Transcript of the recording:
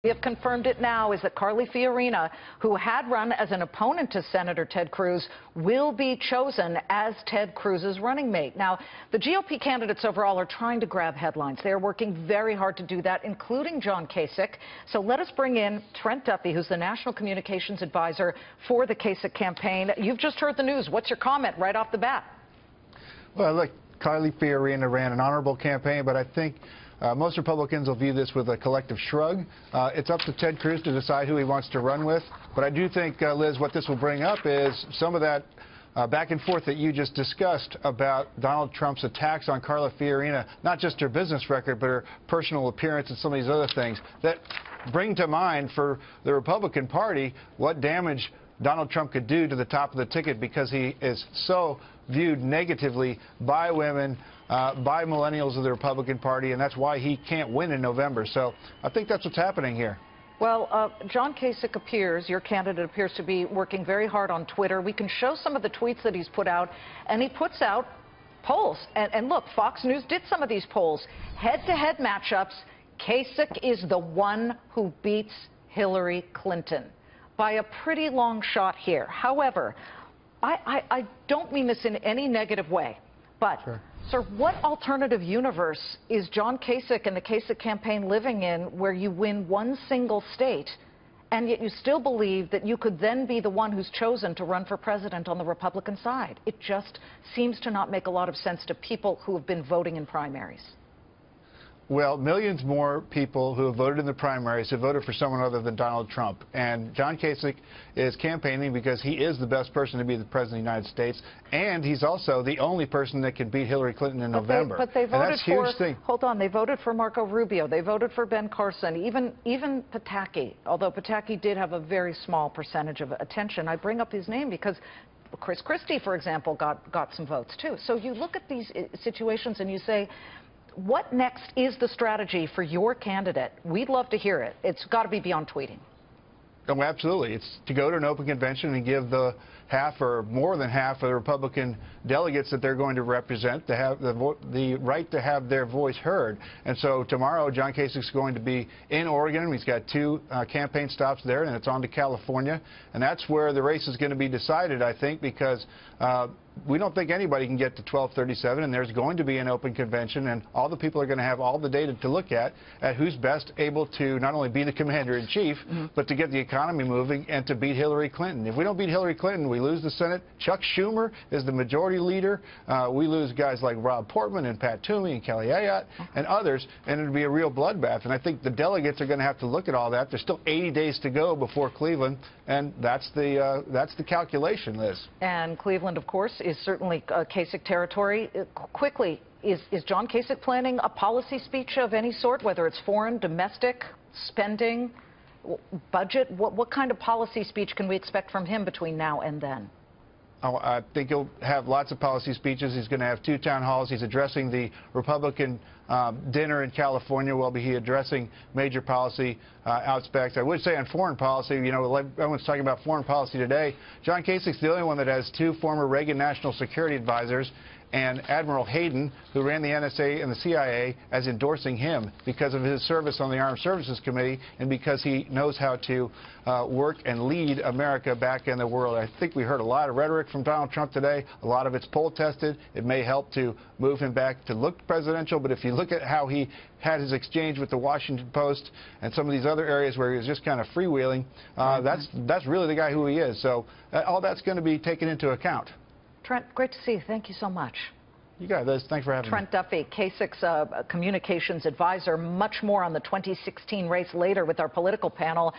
We have confirmed it now is that Carly Fiorina, who had run as an opponent to Senator Ted Cruz, will be chosen as Ted Cruz's running mate. Now, the GOP candidates overall are trying to grab headlines. They are working very hard to do that, including John Kasich. So let us bring in Trent Duffy, who's the National Communications Advisor for the Kasich campaign. You've just heard the news. What's your comment right off the bat? Well, look, Carly Fiorina ran an honorable campaign, but I think most Republicans will view this with a collective shrug. It's up to Ted Cruz to decide who he wants to run with. But I do think, Liz, what this will bring up is some of that back and forth that you just discussed about Donald Trump's attacks on Carly Fiorina, not just her business record, but her personal appearance and some of these other things that bring to mind for the Republican Party what damage Donald Trump could do to the top of the ticket because he is so viewed negatively by women, by millennials of the Republican Party, and that's why he can't win in November. So I think that's what's happening here. Well, John Kasich appears, your candidate appears to be working very hard on Twitter. We can show some of the tweets that he's put out, and he puts out polls. And look, Fox News did some of these polls. Head-to-head matchups, Kasich is the one who beats Hillary Clinton by a pretty long shot here. However, I don't mean this in any negative way, but, sure. Sir, what alternative universe is John Kasich and the Kasich campaign living in where you win one single state and yet you still believe that you could then be the one who's chosen to run for president on the Republican side? It just seems to not make a lot of sense to people who have been voting in primaries. Well, millions more people who have voted in the primaries have voted for someone other than Donald Trump. And John Kasich is campaigning because he is the best person to be the president of the United States. And he's also the only person that can beat Hillary Clinton in November. But they voted that's for, huge thing. Hold on, they voted for Marco Rubio. They voted for Ben Carson, even Pataki, although Pataki did have a very small percentage of attention. I bring up his name because Chris Christie, for example, got some votes too. So you look at these situations and you say, what next is the strategy for your candidate? We'd love to hear it. It's got to be beyond tweeting. Oh, absolutely. It's to go to an open convention and give the half or more than half of the Republican delegates that they're going to represent to have the right to have their voice heard. And so tomorrow, John Kasich's going to be in Oregon. He's got two campaign stops there, and it's on to California. And that's where the race is going to be decided, I think, because we don't think anybody can get to 1237, and there's going to be an open convention, and all the people are going to have all the data to look at who's best able to not only be the commander-in-chief, but to get the economy moving and to beat Hillary Clinton. If we don't beat Hillary Clinton, we lose the Senate. Chuck Schumer is the majority leader. We lose guys like Rob Portman and Pat Toomey and Kelly Ayotte and others, and it'll be a real bloodbath. And I think the delegates are going to have to look at all that. There's still 80 days to go before Cleveland, and that's the calculation, Liz. And Cleveland, of course, is certainly Kasich territory. Quickly, is John Kasich planning a policy speech of any sort, whether it's foreign, domestic, spending, budget? What kind of policy speech can we expect from him between now and then? Oh, I think he'll have lots of policy speeches. He's going to have two town halls. He's addressing the Republican dinner in California. Will be addressing major policy aspects. I would say on foreign policy, you know, everyone's talking about foreign policy today. John Kasich's the only one that has two former Reagan National Security Advisors and Admiral Hayden, who ran the NSA and the CIA, as endorsing him because of his service on the Armed Services Committee and because he knows how to work and lead America back in the world. I think we heard a lot of rhetoric from Donald Trump today. A lot of it's poll tested. It may help to move him back to look presidential, but if you look at how he had his exchange with the Washington Post and some of these other areas where he was just kind of freewheeling, that's really the guy who he is. So all that's going to be taken into account. Trent, great to see you. Thank you so much. You got it, Liz. Thanks for having me. Trent Duffy, Kasich's communications advisor. Much more on the 2016 race later with our political panel.